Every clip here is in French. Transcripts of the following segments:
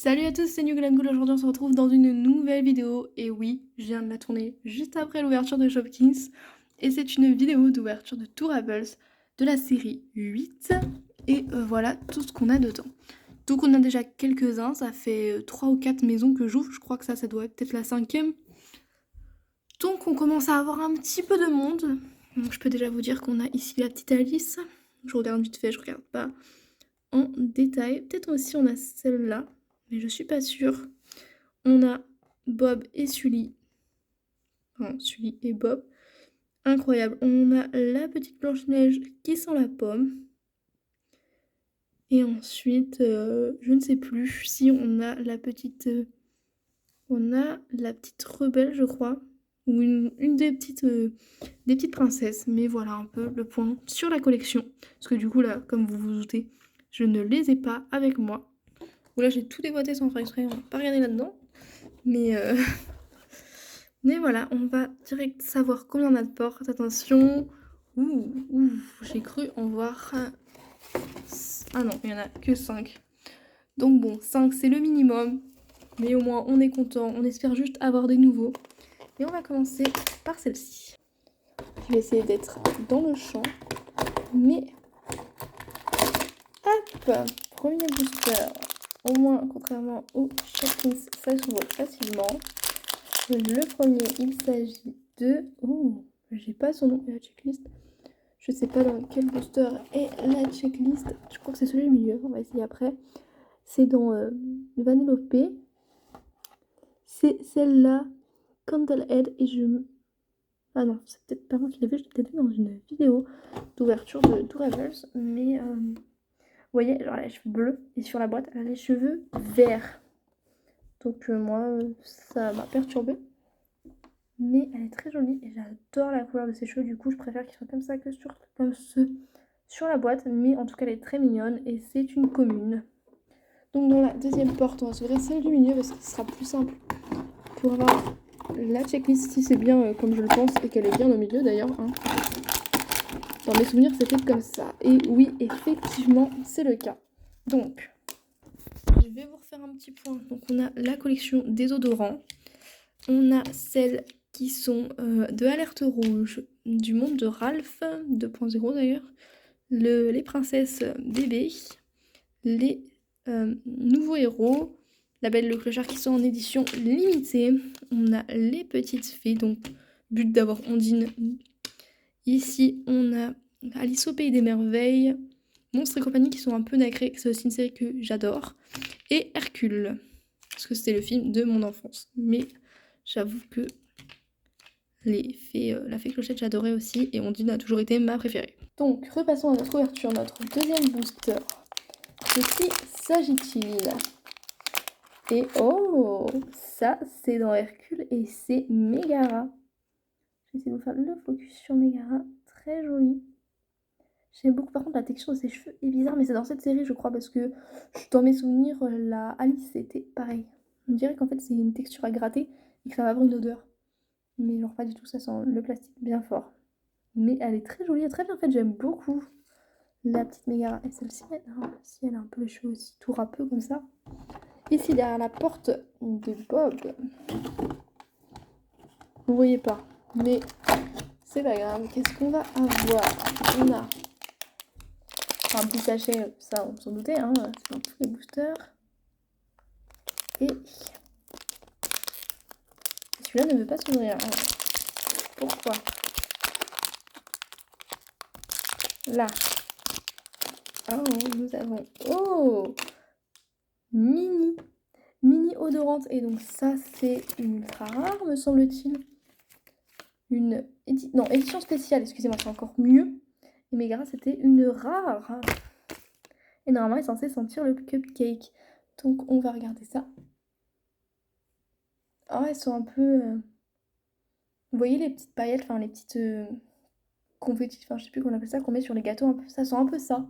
Salut à tous, c'est New Glam Gold. Aujourd'hui on se retrouve dans une nouvelle vidéo. Et oui, je viens de la tourner juste après l'ouverture de Shopkins. Et c'est une vidéo d'ouverture de Toorables de la série 8. Et voilà tout ce qu'on a dedans. Donc on a déjà quelques-uns, ça fait 3 ou 4 maisons que j'ouvre. Je crois que ça doit être peut-être la 5e. Donc on commence à avoir un petit peu de monde. Donc je peux déjà vous dire qu'on a ici la petite Alice. Je regarde vite fait, je regarde pas en détail. Peut-être aussi on a celle-là, mais je suis pas sûre. On a Bob et Sully. Enfin, Sully et Bob. Incroyable. On a la petite Blanche-Neige qui sent la pomme. Et ensuite, je ne sais plus si on a la petite... on a la petite rebelle, je crois. Ou une des petites princesses. Mais voilà un peu le point sur la collection. Parce que du coup, là, comme vous vous doutez, je ne les ai pas avec moi. Ou là, j'ai tout déboîté sans faire exprès. On va pas regarder là-dedans. Mais... Mais voilà, on va direct savoir combien on a de portes. Attention. Ouh, j'ai cru en voir... Ah non, il n'y en a que 5. Donc bon, 5 c'est le minimum. Mais au moins on est content. On espère juste avoir des nouveaux. Et on va commencer par celle-ci. Je vais essayer d'être dans le champ. Mais... Hop, premier booster. Au moins, contrairement au Shopkins, ça s'ouvre facilement. Le premier, il s'agit de... Ouh, j'ai pas son nom et la checklist. Je sais pas dans quel booster est la checklist. Je crois que c'est celui du milieu. On va essayer après. C'est dans Vanellope. C'est celle-là, Candlehead. Et je... Ah non, c'est peut-être pas moi qui l'ai vu. Je l'ai peut-être vu dans une vidéo d'ouverture de Toorables. Mais vous voyez, alors elle a les cheveux bleus. Et sur la boîte, elle a les cheveux verts. Donc moi, ça m'a perturbée. Mais elle est très jolie et j'adore la couleur de ses cheveux. Du coup, je préfère qu'ils soient comme ça que comme ceux sur la boîte. Mais en tout cas, elle est très mignonne et c'est une commune. Donc dans la deuxième porte, on va s'ouvrir celle du milieu parce que ce sera plus simple pour avoir la checklist si c'est bien comme je le pense et qu'elle est bien au milieu d'ailleurs. Hein. Dans mes souvenirs, c'était comme ça. Et oui, effectivement, c'est le cas. Donc, je vais vous refaire un petit point. Donc on a la collection déodorants. On a celles qui sont de Alerte Rouge, du monde de Ralph 2.0 d'ailleurs, les princesses bébés, les nouveaux héros, La Belle et le Clochard qui sont en édition limitée. On a les petites fées, donc but d'avoir Ondine. Ici on a Alice au Pays des Merveilles, Monstres et compagnie qui sont un peu nacrés, c'est aussi une série que j'adore, et Hercule, parce que c'était le film de mon enfance. Mais j'avoue que la fée Clochette j'adorais aussi et Ondine a toujours été ma préférée. Donc repassons à notre ouverture, notre deuxième booster. De qui s'agit-il? Et oh, ça c'est dans Hercule et c'est Megara. Je vais essayer de vous faire le focus sur Megara, très jolie. J'aime beaucoup, par contre la texture de ses cheveux est bizarre, mais c'est dans cette série je crois parce que dans mes souvenirs la Alice c'était pareil. On dirait qu'en fait c'est une texture à gratter et que ça va avoir une odeur. Mais genre pas du tout, ça sent le plastique bien fort. Mais elle est très jolie et très bien faite, j'aime beaucoup la petite Megara. Et celle-ci, si elle a un peu les cheveux aussi tout râpeux comme ça. Ici derrière la porte de Bob. Vous voyez pas, mais c'est pas grave. Qu'est-ce qu'on va avoir? On a un petit sachet, ça on s'en doutait, hein, c'est dans tous les boosters. Et celui-là ne veut pas s'ouvrir. Pourquoi? Là. Oh, nous avons... Oh, mini odorante. Et donc ça, c'est une ultra rare, me semble-t-il. Une édition spéciale, excusez-moi, c'est encore mieux. Et Megara, c'était une rare. Et normalement, elle est censée sentir le cupcake. Donc, on va regarder ça. Oh, elles sont un peu... Vous voyez les petites paillettes, enfin les petites confettis, enfin je sais plus comment on appelle ça, qu'on met sur les gâteaux. Un peu, ça sent un peu ça.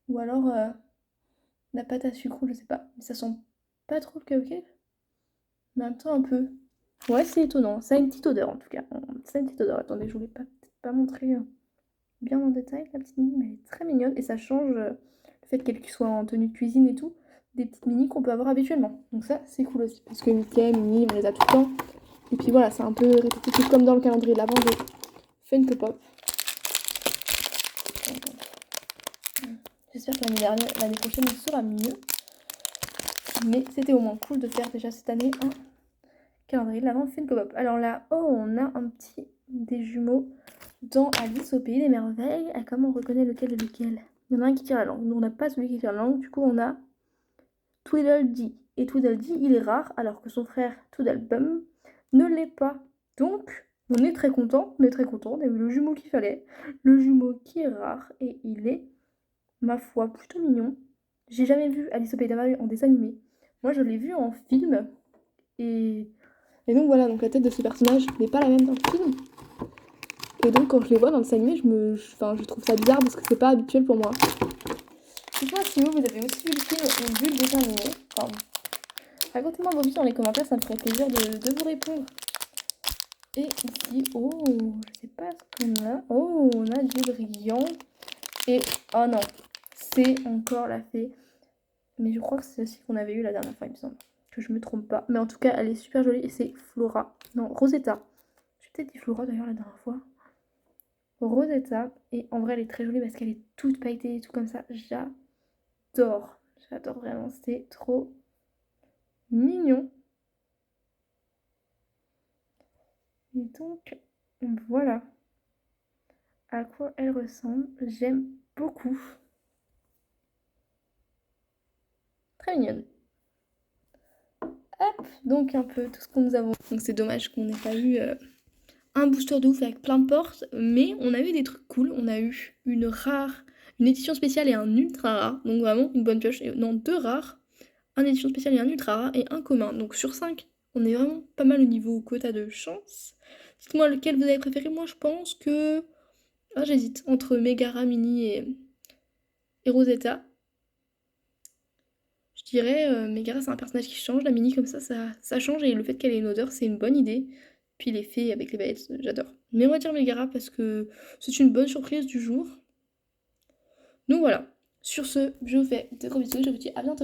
Ou alors la pâte à sucre, je sais pas. Mais ça sent pas trop le cupcake. Mais en même temps un peu. Ouais, c'est étonnant. Ça a une petite odeur en tout cas. Ça a une petite odeur. Attendez, je voulais peut-être pas montrer bien en détail la petite mini, mais elle est très mignonne. Et ça change le fait qu'elle soit en tenue de cuisine et tout. des petites mini qu'on peut avoir habituellement. Donc ça, c'est cool aussi. Parce que Mickey, Minnie, on les a tout le temps. Et puis voilà, c'est un peu répétitif comme dans le calendrier de l'Avent de Funko Pop. J'espère que l'année prochaine, il sera mieux. Mais c'était au moins cool de faire déjà cette année un calendrier de l'Avent Funko Pop. Alors là, oh, on a un petit des jumeaux dans Alice au Pays des Merveilles. Ah, comment on reconnaît lequel est lequel? Il y en a un qui tire la langue. Nous, on n'a pas celui qui tire la langue. Du coup, on a Tweedledee. Et Tweedledee, il est rare, alors que son frère Tweedledum ne l'est pas. Donc, on est très content. On est très content. On a eu le jumeau qu'il fallait. Le jumeau qui est rare. Et il est, ma foi, plutôt mignon. J'ai jamais vu Alice au Pays des Merveilles en dessin animé. Moi, je l'ai vu en film. Et donc voilà, donc la tête de ce personnage n'est pas la même dans le film. Et donc quand je les vois dans le dessin animé, je trouve ça bizarre parce que c'est pas habituel pour moi. Dites-moi si vous avez aussi vu le film ou vu le dessin animé. Enfin, racontez-moi vos vues dans les commentaires, ça me ferait plaisir de vous répondre. Et ici, oh, je sais pas ce qu'on a. Oh, on a du brillant. Et, oh non, c'est encore la fée. Mais je crois que c'est celle qu'on avait eu la dernière fois, il me semble. Que je me trompe pas. Mais en tout cas, elle est super jolie et c'est Flora. Non, Rosetta. J'ai peut-être dit Flora d'ailleurs la dernière fois. Rosetta. Et en vrai, elle est très jolie parce qu'elle est toute pailletée et tout comme ça. J'adore. J'adore vraiment. C'est trop mignon. Et donc, voilà à quoi elle ressemble. J'aime beaucoup. Très mignonne. Hop, donc un peu tout ce que nous avons. Donc c'est dommage qu'on n'ait pas eu un booster de ouf avec plein de portes, mais on a eu des trucs cool. On a eu une édition spéciale et un ultra rare, donc vraiment une bonne pioche. Non, 2 rares, un édition spéciale et un ultra rare et un commun. Donc sur 5, on est vraiment pas mal au niveau quota de chance. Dites-moi lequel vous avez préféré. Moi je pense que... Ah, j'hésite entre Megara, Mini et Rosetta. Je dirais, Megara c'est un personnage qui change, la Mini comme ça change et le fait qu'elle ait une odeur c'est une bonne idée. Puis les fées avec les baguettes, j'adore. Mais on va dire Megara parce que c'est une bonne surprise du jour. Donc voilà, sur ce, je vous fais de gros bisous et je vous dis à bientôt.